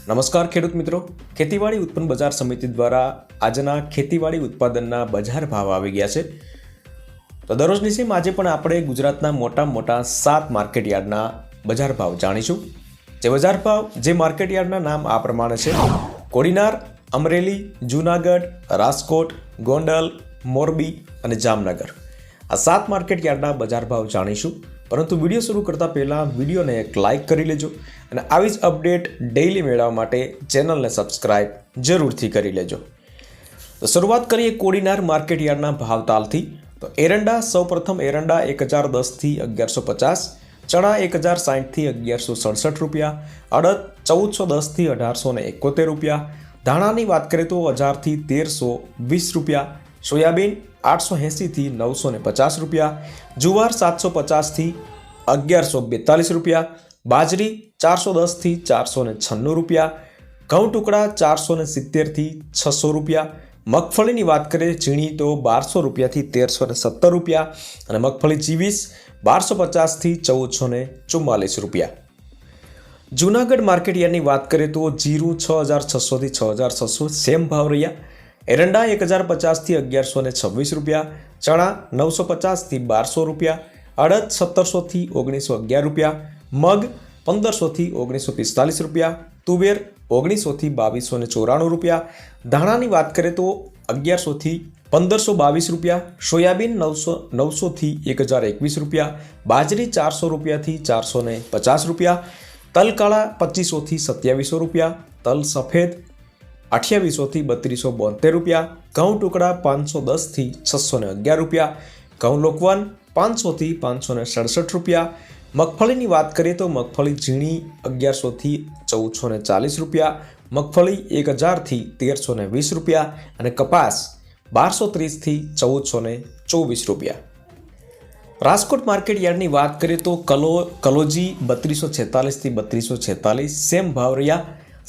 નમસ્કાર ખેડૂત મિત્રો, ખેતીવાડી ઉત્પન્ન બજાર સમિતિ દ્વારા આજના ખેતીવાડી ઉત્પાદનના બજાર ભાવ આવી ગયા છે. તો દરરોજની જેમ આજે પણ આપણે ગુજરાતના મોટા 7 માર્કેટ યાર્ડના બજાર ભાવ જાણીશું. જે માર્કેટ યાર્ડના નામ આ પ્રમાણે છે: કોડીનાર, અમરેલી, જૂનાગઢ, રાજકોટ, ગોંડલ, મોરબી અને જામનગર. આ 7 માર્કેટ યાર્ડના બજાર ભાવ જાણીશું. પરંતુ વિડીયો શરૂ કરતા પહેલાં વિડીયોને એક લાઇક કરી લેજો અને આવી જ અપડેટ ડેઇલી મેળવવા માટે ચેનલને સબસ્ક્રાઇબ જરૂરથી કરી લેજો. તો શરૂઆત કરીએ કોડીનાર માર્કેટ યાર્ડના ભાવતાલથી. તો એરંડા, સૌપ્રથમ એરંડા 1010થી 1150, ચણા 1060થી 1167 રૂપિયા, અડદ 1410થી 1871 રૂપિયા, ધાણાની વાત કરીએ તો 1000થી 1320 રૂપિયા, સોયાબીન 880થી 950 રૂપિયા, જુવાર 750થી 1142 રૂપિયા, બાજરી 410થી 496 રૂપિયા, ઘઉં ટુકડા 470થી 600 રૂપિયા, મગફળીની વાત કરીએ ઝીણી તો 1200 રૂપિયાથી 1317 રૂપિયા અને મગફળી ચીવીસ 1250થી 1444 રૂપિયા. જૂનાગઢ માર્કેટ યાર્ડની વાત કરીએ તો જીરું 6600થી 6600 સેમ ભાવ રહ્યા. એરંડા 1050થી 1126 રૂપિયા, ચણા 950થી 1200 રૂપિયા, અડદ 1700થી 1911 રૂપિયા, મગ 1500થી 1945 રૂપિયા, તુવેર 1900થી 2294 રૂપિયા, ધાણાની વાત કરીએ તો 1100થી 1522 રૂપિયા, સોયાબીન 900થી 1021 રૂપિયા, બાજરી 400 રૂપિયાથી 450 રૂપિયા, તલ કાળા 2500થી 2700 રૂપિયા, તલ સફેદ 2800થી 3272 રૂપિયા, ઘઉં ટુકડા 510થી 611 રૂપિયા, ઘઉં લોકવન 500થી 567 રૂપિયા, મગફળીની વાત કરીએ તો મગફળી ઝીણી 1100થી 1440 રૂપિયા, મગફળી 1000થી 1320 રૂપિયા અને કપાસ 1230થી 1424 રૂપિયા. રાજકોટ માર્કેટ યાર્ડની વાત કરીએ તો કલોજી 3246થી 3246 સેમ ભાવ રહ્યા.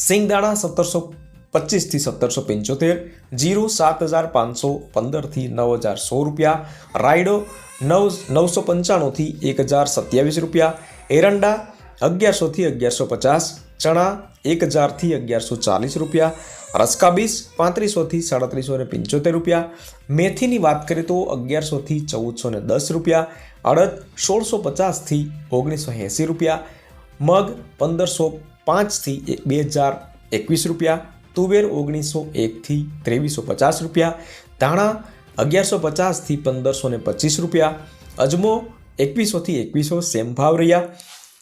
સિંગદાણા 1725થી 1775, જીરું 7515થી 900100 રૂપિયા, રાયડો 995થી 1027 રૂપિયા, એરંડા 1100થી 1150, ચણા 1000થી 1140 રૂપિયા, રસકા બીસ 3500થી 3775 રૂપિયા, મેથીની વાત કરીએ તો 1100થી 1410 રૂપિયા, અડદ 1650થી 1980 રૂપિયા, મગ 1505થી 2021 રૂપિયા, તુવેર 1901થી 2350 રૂપિયા, ધાણા 1150થી 1525 રૂપિયા, અજમો 2100થી 2100 સેમ ભાવ રહ્યા.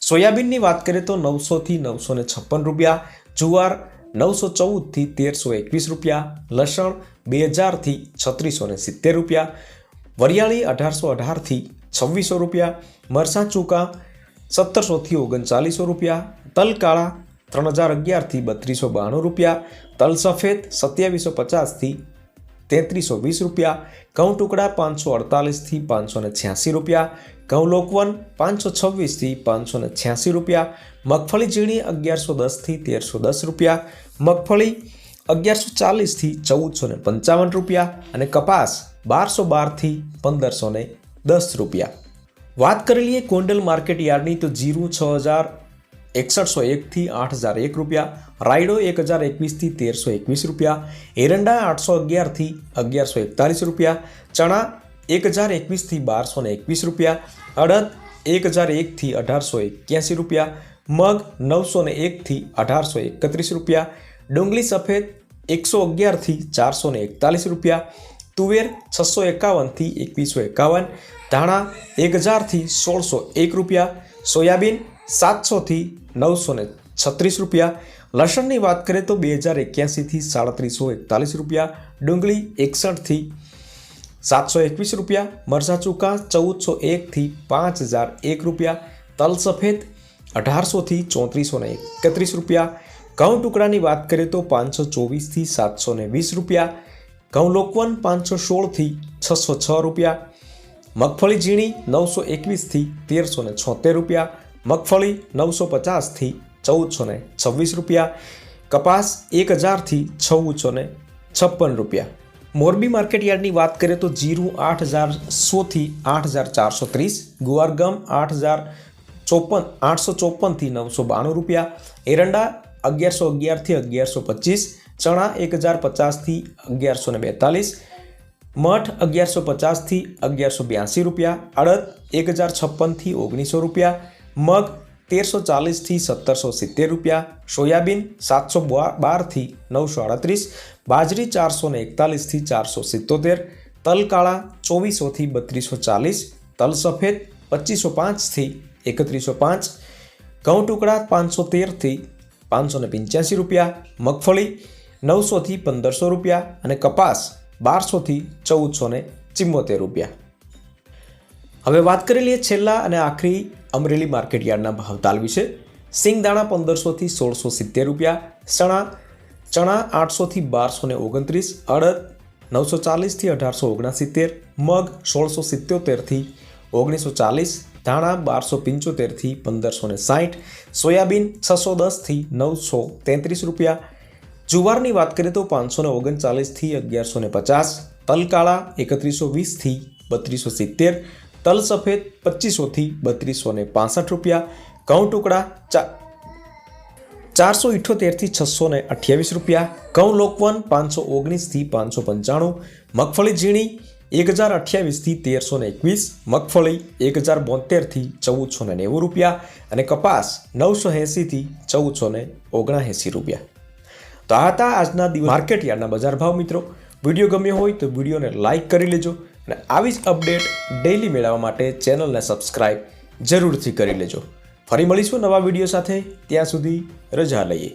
સોયાબીનની વાત કરીએ તો 900થી 956 રૂપિયા, જુવાર 914થી 1321 રૂપિયા, લસણ 2000થી 3670 રૂપિયા, વરિયાળી 1818થી 2600 રૂપિયા, મરચાં ચૂકા 1700થી 3900 રૂપિયા, તલ કાળા 3011થી 3292 રૂપિયા, તલ સફેદ 2750થી 3320 રૂપિયા, ઘઉં ટુકડા 548થી 586 રૂપિયા, ઘઉં લોકવન 526થી 586 રૂપિયા, મગફળી ઝીણી 1110થી 1310 રૂપિયા, મગફળી 1140થી 1455 રૂપિયા અને કપાસ 1212થી 1510 રૂપિયા. વાત કરી લઈએ ગોંડલ માર્કેટ યાર્ડની તો જીરું 6101થી 8001 રૂપિયા, રાયડો 1021થી 1321 રૂપિયા, એરંડા 811થી 1141 રૂપિયા, ચણા 1021થી 1221 રૂપિયા, અડદ 1001થી 1881 રૂપિયા, મગ 901થી 1831 રૂપિયા, ડુંગળી સફેદ 111થી 441 રૂપિયા, તુવેર 651થી 2151, ધાણા 1000થી 1601 રૂપિયા, સોયાબીન 700થી 936 રૂપિયા, લસણની વાત કરીએ તો 2081થી 3741 રૂપિયા, ડુંગળી 61થી 721 રૂપિયા, મરચાં ચૂકા 1401થી 5001 રૂપિયા, તલ સફેદ 1800થી 3431 રૂપિયા, ઘઉં ટુકડાની વાત કરીએ તો 524થી 720 રૂપિયા, ઘઉં લોકવન 516થી 606 રૂપિયા, મગફળી ઝીણી 921થી 1376 રૂપિયા, મગફળી 950થી 1426 રૂપિયા, કપાસ 1000થી 1456 રૂપિયા. મોરબી માર્કેટ યાર્ડની વાત કરીએ તો જીરું 8100થી 8430, ગુવારગમ 854થી 992 રૂપિયા, એરંડા 1111 થી 1125, ચણા 1050 થી 1142, મઠ 1150 થી 1182 રૂપિયા, અડદ 1056 થી 1900 રૂપિયા, મગ 1340 થી 1770 રૂપિયા, સોયાબીન 712 થી 938, બાજરી 441 થી 477, તલ કાળા 2400 થી 3240, તલ સફેદ 2505 થી 3105, ઘઉં ટુકડા 513 થી 585 રૂપિયા, મગફળી 900 થી 1500 રૂપિયા અને કપાસ 1200 થી 1474 રૂપિયા. હવે વાત કરી લઈએ છેલ્લા અને આખરી અમરેલી માર્કેટ યાર્ડના ભાવતાલ વિશે. સિંગદાણા 1500 થી 1670 રૂપિયા, ચણા 800 થી 1229, અડદ 940 થી 1869, મગ 1677 થી 1940, ધાણા 1275 થી 1560, સોયાબીન 610 થી 933 રૂપિયા. જુવારની વાત કરીએ તો 539 થી 1150, તલ કાળા 3120 થી 3270, તલ સફેદ 2500 થી 3265 રૂપિયા, ઘઉં ટુકડા 478 થી 628 રૂપિયા, ઘઉં લોકવન 519 થી 595, મગફળી ઝીણી 1028 થી 1321, મગફળી 1072 થી 1490 રૂપિયા અને કપાસ 980 થી 1479 રૂપિયા. તો આ હતા આજના દિવસ માર્કેટ યાર્ડના બજાર ભાવ. મિત્રો, વિડીયો ગમ્યો હોય તો વિડીયોને લાઇક કરી લેજો અને આવી જ અપડેટ ડેઇલી મેળવવા માટે ચેનલને સબસ્ક્રાઇબ જરૂરથી કરી લેજો. ફરી મળીશું નવા વિડીયો સાથે. ત્યાં સુધી રજા લઈએ.